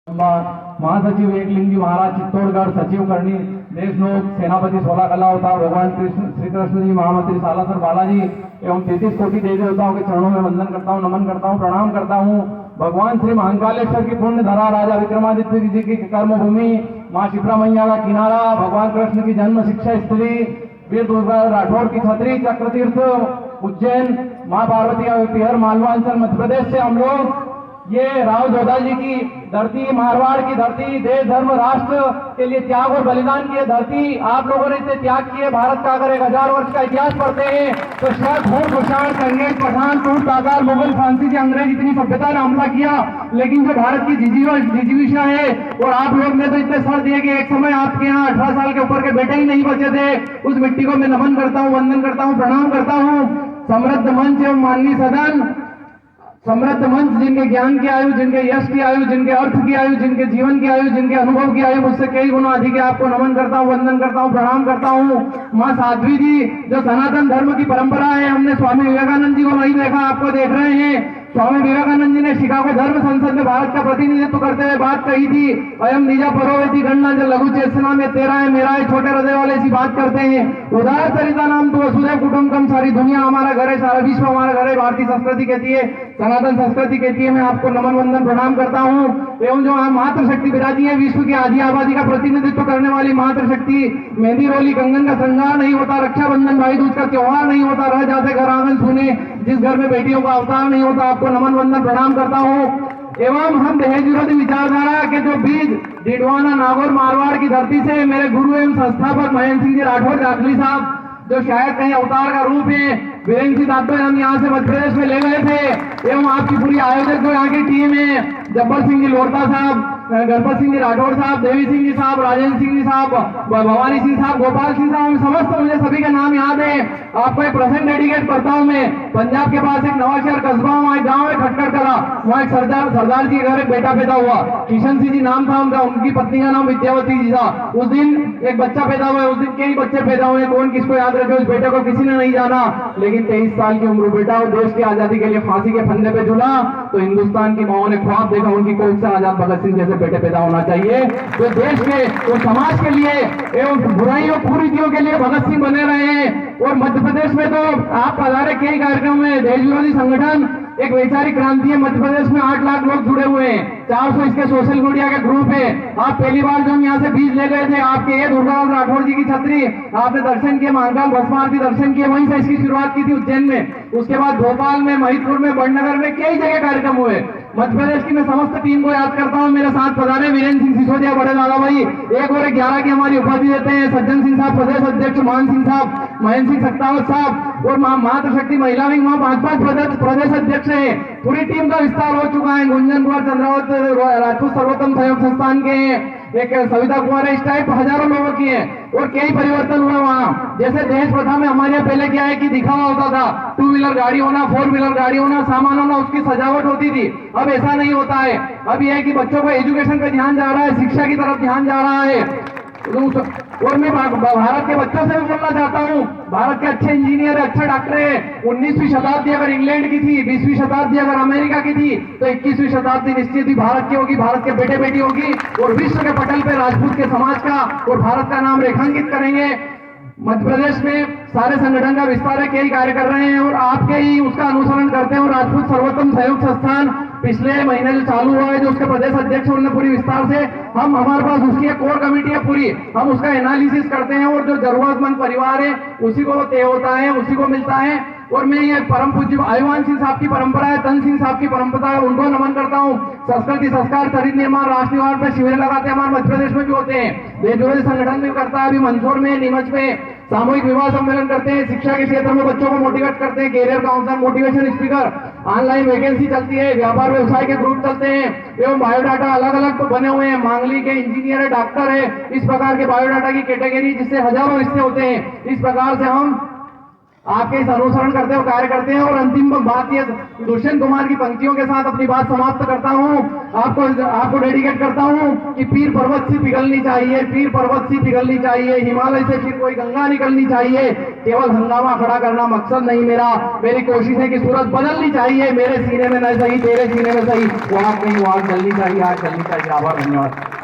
महासचिव एकलिंगी महाराज चित्तौड़गढ़, सचिव करनी देशनोक, सेनापति 16 कला अवतार भगवान श्री कृष्ण जी, महामंत्री सालासर बालाजी एवं 33 कोटि देवी देवताओं के चरणों में वंदन करता हूँ, नमन करता हूँ, प्रणाम करता हूँ। भगवान श्री महाकालेश्वर की पुण्य धरा, राजा विक्रमादित्य जी की कर्मभूमि, माँ शिप्रा मैया का किनारा, भगवान कृष्ण की जन्म शिक्षा स्थली, वीर दुर्गा राठौर की छतरी, चक्रतीर्थ उज्जैन, माँ पार्वती का पिहर, मालवांचल मध्य प्रदेश से हम लोग ये राव जोधा जी की धरती, मारवाड़ की धरती, देश धर्म राष्ट्र के लिए त्याग और बलिदान की धरती, आप लोगों ने इतने त्याग किए। भारत का अगर 1000 वर्ष का इतिहास पढ़ते हैं तो शक, घूर, कुषाण, कंगेज, पठान, टूट, ताकार, मुगल, फ्रांसीसी, अंग्रेज, इतनी सभ्यता ने हमला किया, लेकिन जो भारत की जिजीविषा है, और आप लोग ने तो इतने सर दिए कि एक समय आपके यहाँ 18 साल के ऊपर के बेटे ही नहीं बचे थे। उस मिट्टी को मैं नमन करता हूँ, वंदन करता हूँ, प्रणाम करता हूँ। समृद्ध मंच एवं माननीय सदन, समृद्ध मंच, जिनके ज्ञान की आयु, जिनके यश की आयु, जिनके अर्थ की आयु, जिनके जीवन की आयु, जिनके अनुभव की आयु मुझसे कई गुना अधिक है, आपको नमन करता हूँ, वंदन करता हूँ, प्रणाम करता हूँ। माँ साध्वी जी, जो सनातन धर्म की परंपरा है, हमने स्वामी विवेकानंद जी को नहीं देखा, आपको देख रहे हैं। स्वामी विवेकानंद जी ने शिकागो धर्म संसद में भारत का प्रतिनिधित्व करते हुए बात कही थी, अयम निजा परोवेती गणना जो लघु चेतना में तेरा है मेरा है, छोटे हृदय वाले ऐसी बात करते हैं। उदार चरिता नाम तो वसुधैव कुटुंबकम, सारी दुनिया हमारा घर है, सारा विश्व हमारा घर है, भारतीय संस्कृति कहती है, सनातन संस्कृति कहती है। मैं आपको नमन वंदन प्रणाम करता हूँ। एवं जो मातृशक्ति विराजी है, विश्व की आधी आबादी का प्रतिनिधित्व करने वाली मातृशक्ति, मेहंदी रोली कंगन का श्रृंगार नहीं होता, रक्षाबंधन भाई दूज का त्योहार नहीं होता, रह जाते घर आंगन सुने, जिस घर में बेटियों का अवतार नहीं होता, आपको नमन वंदन प्रणाम करता हूँ। एवं हम दहेज विरोधी विचारधारा के जो बीज डिडवाना, नागौर, मारवाड़ की धरती से मेरे गुरु एवं संस्थापक महेंद्र सिंह जी राठौर जाखली साहब, जो शायद कहीं अवतार का रूप है, वीरेंद्र सिंह दातो हम यहाँ से मध्य प्रदेश में ले गए थे। एवं आपकी पूरी आयोजक जो यहाँ की टीम है, जब्बर सिंह जी लोरता साहब, गणपत सिंह जी राठौर साहब, देवी सिंह जी साहब, राजेंद्र सिंह जी साहब, भवानी सिंह साहब, गोपाल सिंह साहब, समस्त मुझे सभी का नाम याद है। आपको एक प्रसंग डेडिकेट करता हूँ मैं। पंजाब के पास एक नवाशहर कस्बा, वहाँ एक गाँव है खटखट कला, वहाँ एक सरदार जी के घर एक बेटा पैदा हुआ, किशन सिंह जी नाम था उनका, उनकी पत्नी का नाम विद्यावती जी था। उस दिन एक बच्चा पैदा हुआ, उस दिन कई बच्चे पैदा हुए, कौन किसको याद रखे, उस बेटे को किसी ने नहीं जाना, लेकिन 23 साल की उम्र बेटा और देश की आजादी के लिए फांसी के फंदे पे झूला, तो हिंदुस्तान की माओ ने ख्वाब देखा उनकी कोख से आजाद भगत सिंह जैसे बेटे पैदा होना चाहिए, जो देश के और समाज के लिए एवं बुराइयों कुरीतियों के लिए भगत सिंह बने रहे हैं। और मध्य प्रदेश में तो आप पधारे कई कार्यक्रम में, देश विरोधी संगठन एक वैचारिक क्रांति है, मध्य प्रदेश में 8 लाख लोग जुड़े हुए हैं, 400 इसके सोशल मीडिया के ग्रुप है। आप पहली बार जो हम यहाँ से बीज ले गए थे, आपके ये दुर्गादास राठौर जी की छतरी आपने दर्शन किए, महाकाल भस्म आरती दर्शन किए, वहीं से इसकी शुरुआत की थी उज्जैन में, उसके बाद भोपाल में, महिदपुर में, बड़नगर में कई जगह कार्यक्रम हुए। मध्य प्रदेश की मैं समस्त टीम को याद करता हूँ। मेरे साथ पधारे वीरेंद्र सिंह सिसोदिया, बड़े दादा भाई 1 और 11 की हमारी उपाधि देते हैं, सज्जन सिंह साहब प्रदेश अध्यक्ष, मान सिंह साहब, महेंद्र सिंह सत्तावत साहब, और मातृशक्ति महिला विंग वहाँ 5 प्रदेश अध्यक्ष है। पूरी टीम का विस्तार हो चुका है। गुंजन कुमार चंद्रावत राजपूत सर्वोत्तम सहयोग संस्थान के हैं, एक सविता कुमार, इस टाइप हजारों लोगों की है, और कई परिवर्तन हुआ वहाँ। जैसे देश प्रथा में हमारे यहाँ पहले क्या है कि दिखावा होता था, 2 व्हीलर गाड़ी होना, 4 व्हीलर गाड़ी होना, सामान होना, उसकी सजावट होती थी। अब ऐसा नहीं होता है। अब यह है कि बच्चों को एजुकेशन पे ध्यान जा रहा है, शिक्षा की तरफ ध्यान जा रहा है। और मैं भारत के बच्चों से भी बोलना चाहता हूँ, भारत के अच्छे इंजीनियर, अच्छे डॉक्टर है। 19वीं शताब्दी अगर इंग्लैंड की थी, 20वीं शताब्दी अगर अमेरिका की थी, तो 21वीं शताब्दी निश्चित ही भारत की होगी, भारत के बेटे बेटी होगी, और विश्व के पटल पे राजपूत के समाज का और भारत का नाम रेखांकित करेंगे। मध्य प्रदेश में सारे संगठन का विस्तार है, कई कार्य कर रहे हैं, और आपके ही उसका अनुसरण करते हैं। और राजपूत सर्वोत्तम सहयोग संस्थान पिछले महीने जो चालू हुआ है, जो उसके प्रदेश अध्यक्ष उन्होंने पूरी विस्तार से, हम हमारे पास उसकी एक कोर कमेटी है पूरी, हम उसका एनालिसिस करते हैं, और जो जरूरतमंद परिवार है उसी को तय होता है, उसी को मिलता है। और मैं ये परम पूज्य आयुमान सिंह साहब की परंपरा है, तन सिंह साहब की परंपरा है, उनको नमन करता हूँ। संस्कृति संस्कार चरित्र निर्माण राष्ट्रीय वार्ड पे शिविर लगाते हैं, हमारे मध्य प्रदेश में भी होते हैं, देश विरोधी संगठन भी करता है। अभी मंदसौर में, नीमच में सामूहिक विवाह सम्मेलन करते हैं, शिक्षा के क्षेत्र में बच्चों को मोटिवेट करते हैं, career counsellor, motivation speaker, online vacancy चलती है, व्यापार व्यवसाय के ग्रुप चलते हैं, एवं बायोडाटा अलग अलग तो बने हुए हैं, मांगली के इंजीनियर है, डॉक्टर है, इस प्रकार के बायोडाटा की कैटेगरी जिससे हजारों रिश्ते होते हैं। इस प्रकार से हम आपके इस अनुसरण करते हुए कार्य करते हैं। और अंतिम बात ये दुष्यंत कुमार की पंक्तियों के साथ अपनी बात समाप्त करता हूं। आपको डेडिकेट करता हूं कि पीर पर्वत सी पिघलनी चाहिए, पीर पर्वत सी पिघलनी चाहिए, हिमालय से फिर कोई गंगा निकलनी चाहिए। केवल हंगामा खड़ा करना मकसद नहीं मेरा, मेरी कोशिश है कि सूरज बदलनी चाहिए। मेरे सीने में न सही, तेरे सीने में सही, वो आग नहीं, वो आग जलनी चाहिए, आग जलनी चाहिए। आभार, धन्यवाद।